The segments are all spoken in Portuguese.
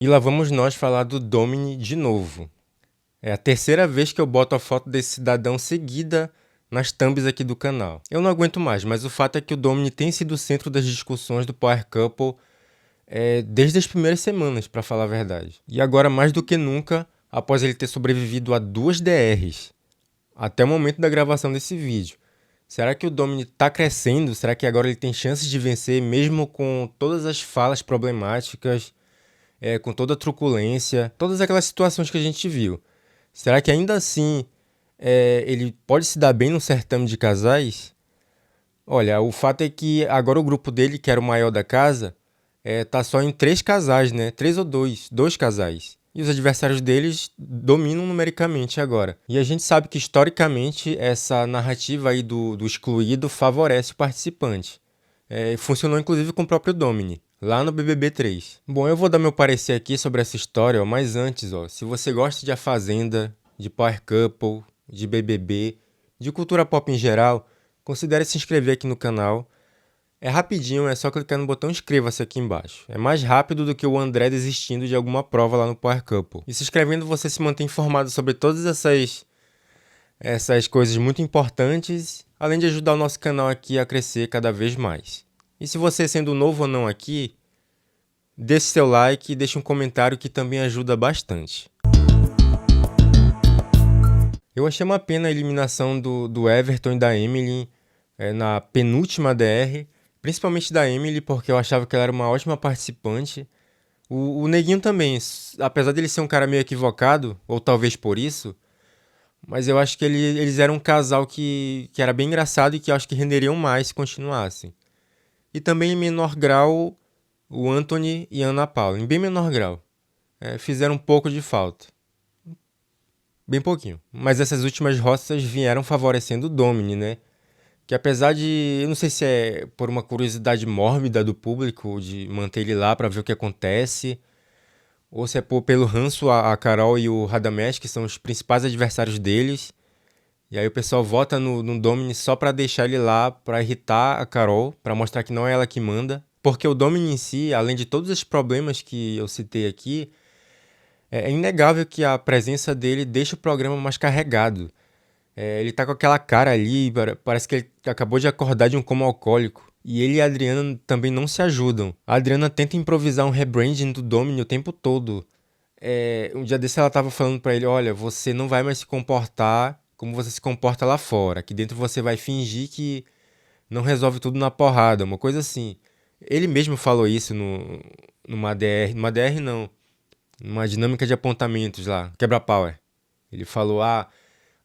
E lá vamos nós falar do Domini de novo. É a terceira vez que eu boto a foto desse cidadão seguida nas thumbs aqui do canal. Eu não aguento mais, mas o fato é que o Domini tem sido o centro das discussões do Power Couple desde as primeiras semanas, para falar a verdade. E agora mais do que nunca, após ele ter sobrevivido a 2 DRs, até o momento da gravação desse vídeo. Será que o Domini está crescendo? Será que agora ele tem chances de vencer, mesmo com todas as falas problemáticas, com toda a truculência, todas aquelas situações que a gente viu? Será que ainda assim ele pode se dar bem no certame de casais? Olha, o fato é que agora o grupo dele, que era o maior da casa, tá só em 3 casais, né? 3 ou 2 casais. E os adversários deles dominam numericamente agora. E a gente sabe que historicamente essa narrativa aí do excluído favorece o participante. Funcionou inclusive com o próprio Domini, lá no BBB 3. Bom, eu vou dar meu parecer aqui sobre essa história, mas antes, se você gosta de A Fazenda, de Power Couple, de BBB, de cultura pop em geral, considere se inscrever aqui no canal. É rapidinho, é só clicar no botão inscreva-se aqui embaixo. É mais rápido do que o André desistindo de alguma prova lá no Power Couple. E se inscrevendo você se mantém informado sobre todas essas coisas muito importantes, além de ajudar o nosso canal aqui a crescer cada vez mais. E se você sendo novo ou não aqui, deixe seu like e deixe um comentário que também ajuda bastante. Eu achei uma pena a eliminação do Everton e da Emily na penúltima DR, principalmente da Emily, porque eu achava que ela era uma ótima participante. O Neguinho também, apesar dele ser um cara meio equivocado, ou talvez por isso, mas eu acho que eles eram um casal que era bem engraçado e que eu acho que renderiam mais se continuassem. E também em menor grau, o Anthony e a Ana Paula, em bem menor grau. Fizeram um pouco de falta. Bem pouquinho. Mas essas últimas roças vieram favorecendo o Domini, né? Que apesar de, eu não sei se é por uma curiosidade mórbida do público de manter ele lá para ver o que acontece, ou se é pelo ranço a Carol e o Radamés, que são os principais adversários deles, e aí o pessoal vota no Domini só para deixar ele lá, para irritar a Carol, para mostrar que não é ela que manda, porque o Domini em si, além de todos os problemas que eu citei aqui, é inegável que a presença dele deixa o programa mais carregado. Ele tá com aquela cara ali, parece que ele acabou de acordar de um coma alcoólico. E ele e a Adriana também não se ajudam. A Adriana tenta improvisar um rebranding do Domini o tempo todo. Um dia desse ela tava falando pra ele, olha, você não vai mais se comportar como você se comporta lá fora. Aqui dentro você vai fingir que não resolve tudo na porrada, uma coisa assim. Ele mesmo falou isso numa DR não, numa dinâmica de apontamentos lá, quebra-pau. Ele falou,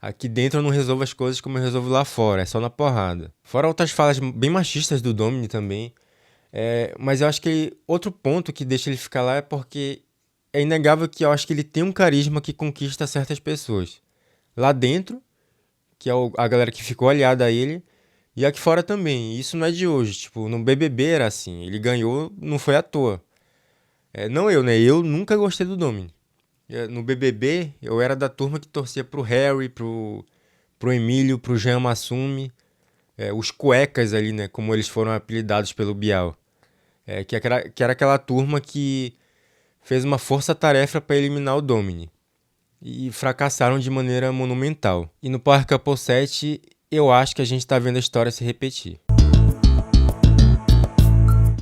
aqui dentro eu não resolvo as coisas como eu resolvo lá fora, é só na porrada. Fora outras falas bem machistas do Domini também. Mas eu acho que outro ponto que deixa ele ficar lá é porque é inegável que eu acho que ele tem um carisma que conquista certas pessoas. Lá dentro, que é a galera que ficou aliada a ele, e aqui fora também. E isso não é de hoje. Tipo, no BBB era assim. Ele ganhou, não foi à toa. Não eu, né? Eu nunca gostei do Domini. No BBB, eu era da turma que torcia pro Harry, pro Emílio, pro Jean Massumi, os cuecas ali, né? Como eles foram apelidados pelo Bial. Que era aquela turma que fez uma força-tarefa para eliminar o Domini. E fracassaram de maneira monumental. E no Power Couple 7, eu acho que a gente está vendo a história se repetir.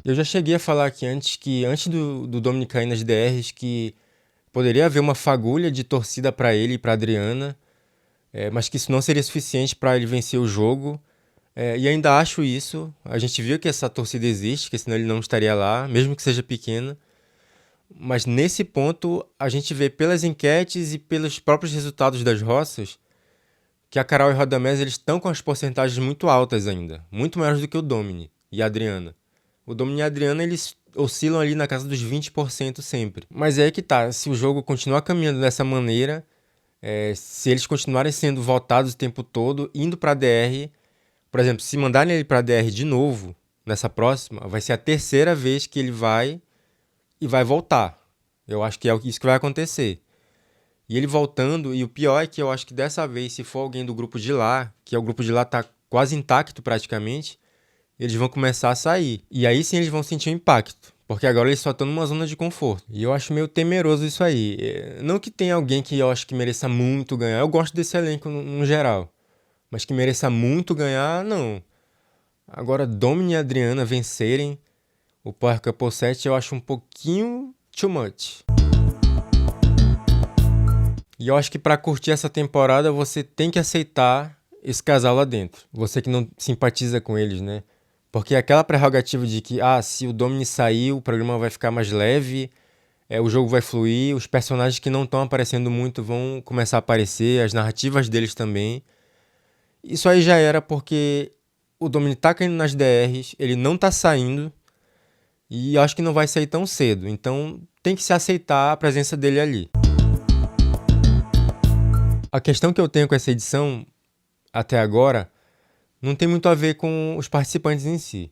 Eu já cheguei a falar aqui antes que, antes do Domini cair nas DRs, que poderia haver uma fagulha de torcida para ele e para Adriana, mas que isso não seria suficiente para ele vencer o jogo. E ainda acho isso. A gente viu que essa torcida existe, que senão ele não estaria lá, mesmo que seja pequena. Mas nesse ponto, a gente vê pelas enquetes e pelos próprios resultados das roças que a Carol e o Radamés eles estão com as porcentagens muito altas ainda, muito maiores do que o Domini e a Adriana. O Domini e a Adriana eles oscilam ali na casa dos 20% sempre. Mas é aí que tá, se o jogo continuar caminhando dessa maneira, se eles continuarem sendo votados o tempo todo, indo para a DR, por exemplo, se mandarem ele para a DR de novo, nessa próxima, vai ser a terceira vez que ele vai e vai voltar. Eu acho que é isso que vai acontecer. E ele voltando, e o pior é que eu acho que dessa vez, se for alguém do grupo de lá, que é o grupo de lá tá quase intacto praticamente, eles vão começar a sair. E aí sim eles vão sentir o impacto. Porque agora eles só estão numa zona de conforto. E eu acho meio temeroso isso aí. Não que tenha alguém que eu acho que mereça muito ganhar. Eu gosto desse elenco no geral. Mas que mereça muito ganhar, não. Agora, Domini e Adriana vencerem o Power Couple 7 eu acho um pouquinho too much. E eu acho que pra curtir essa temporada você tem que aceitar esse casal lá dentro. Você que não simpatiza com eles, né? Porque aquela prerrogativa de que, se o Domini sair, o programa vai ficar mais leve, o jogo vai fluir, os personagens que não estão aparecendo muito vão começar a aparecer, as narrativas deles também. Isso aí já era porque o Domini tá caindo nas DRs, ele não tá saindo, e eu acho que não vai sair tão cedo. Então tem que se aceitar a presença dele ali. A questão que eu tenho com essa edição, até agora, não tem muito a ver com os participantes em si.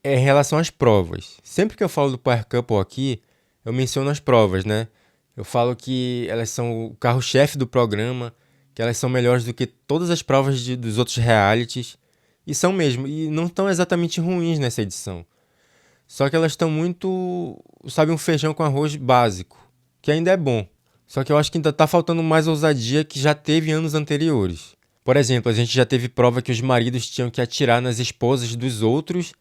É em relação às provas. Sempre que eu falo do Power Couple aqui, eu menciono as provas, né? Eu falo que elas são o carro-chefe do programa, que elas são melhores do que todas as provas dos outros realities. E são mesmo, e não estão exatamente ruins nessa edição. Só que elas estão muito, sabe, um feijão com arroz básico, que ainda é bom. Só que eu acho que ainda tá faltando mais ousadia que já teve em anos anteriores. Por exemplo, a gente já teve prova que os maridos tinham que atirar nas esposas dos outros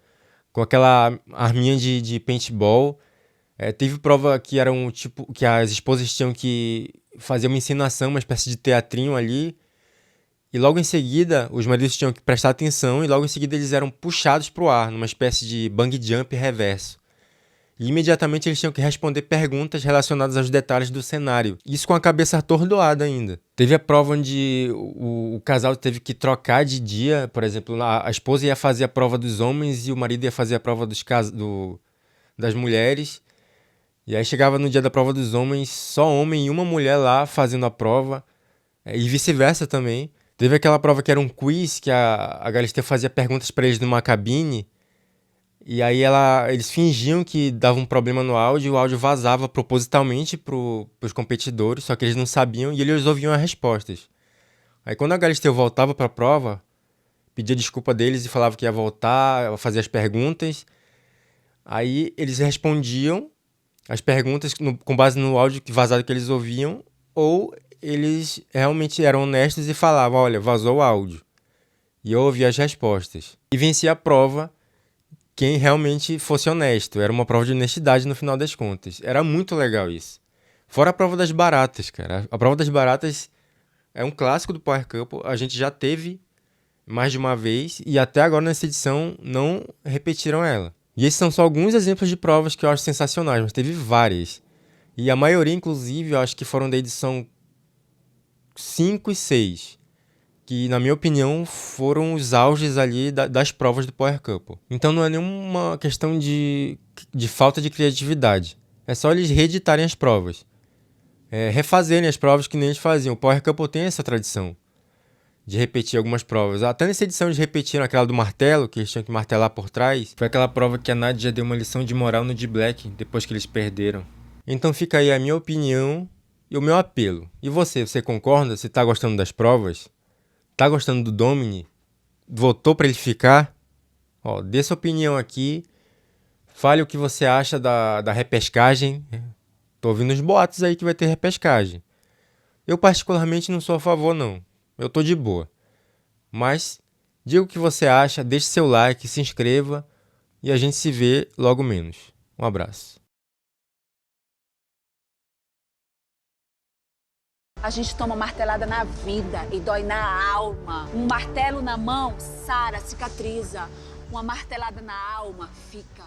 com aquela arminha de paintball. Teve prova que era um tipo que as esposas tinham que fazer uma encenação, uma espécie de teatrinho ali. E logo em seguida, os maridos tinham que prestar atenção e logo em seguida eles eram puxados para o ar, numa espécie de bang jump reverso. E imediatamente eles tinham que responder perguntas relacionadas aos detalhes do cenário. Isso com a cabeça atordoada ainda. Teve a prova onde o casal teve que trocar de dia. Por exemplo, a esposa ia fazer a prova dos homens e o marido ia fazer a prova das mulheres. E aí chegava no dia da prova dos homens, só homem e uma mulher lá fazendo a prova. E vice-versa também. Teve aquela prova que era um quiz, que a Galisteu fazia perguntas para eles numa cabine. E aí eles fingiam que dava um problema no áudio e o áudio vazava propositalmente pros competidores, só que eles não sabiam e eles ouviam as respostas. Aí quando a Galisteu voltava para a prova, pedia desculpa deles e falava que ia voltar, fazer as perguntas. Aí eles respondiam as perguntas com base no áudio vazado que eles ouviam, ou eles realmente eram honestos e falavam, olha, vazou o áudio. E eu ouvi as respostas. E vencia a prova quem realmente fosse honesto. Era uma prova de honestidade no final das contas. Era muito legal isso. Fora a prova das baratas, cara. A prova das baratas é um clássico do Power Couple. A gente já teve mais de uma vez e até agora nessa edição não repetiram ela. E esses são só alguns exemplos de provas que eu acho sensacionais, mas teve várias. E a maioria, inclusive, eu acho que foram da edição 5 e 6. Que, na minha opinião, foram os auges ali das provas do Power Couple. Então não é nenhuma questão de falta de criatividade. É só eles reeditarem as provas. Refazerem as provas que nem eles faziam. O Power Couple tem essa tradição de repetir algumas provas. Até nessa edição eles repetiram aquela do martelo, que eles tinham que martelar por trás. Foi aquela prova que a Nadia deu uma lição de moral no D-Black, depois que eles perderam. Então fica aí a minha opinião e o meu apelo. E você concorda? Você tá gostando das provas? Tá gostando do Domini? Votou pra ele ficar? Dê sua opinião aqui. Fale o que você acha da repescagem. Tô ouvindo uns boatos aí que vai ter repescagem. Eu particularmente não sou a favor, não. Eu tô de boa. Mas diga o que você acha, deixe seu like, se inscreva e a gente se vê logo menos. Um abraço. A gente toma martelada na vida e dói na alma. Um martelo na mão, sara, cicatriza. Uma martelada na alma, fica.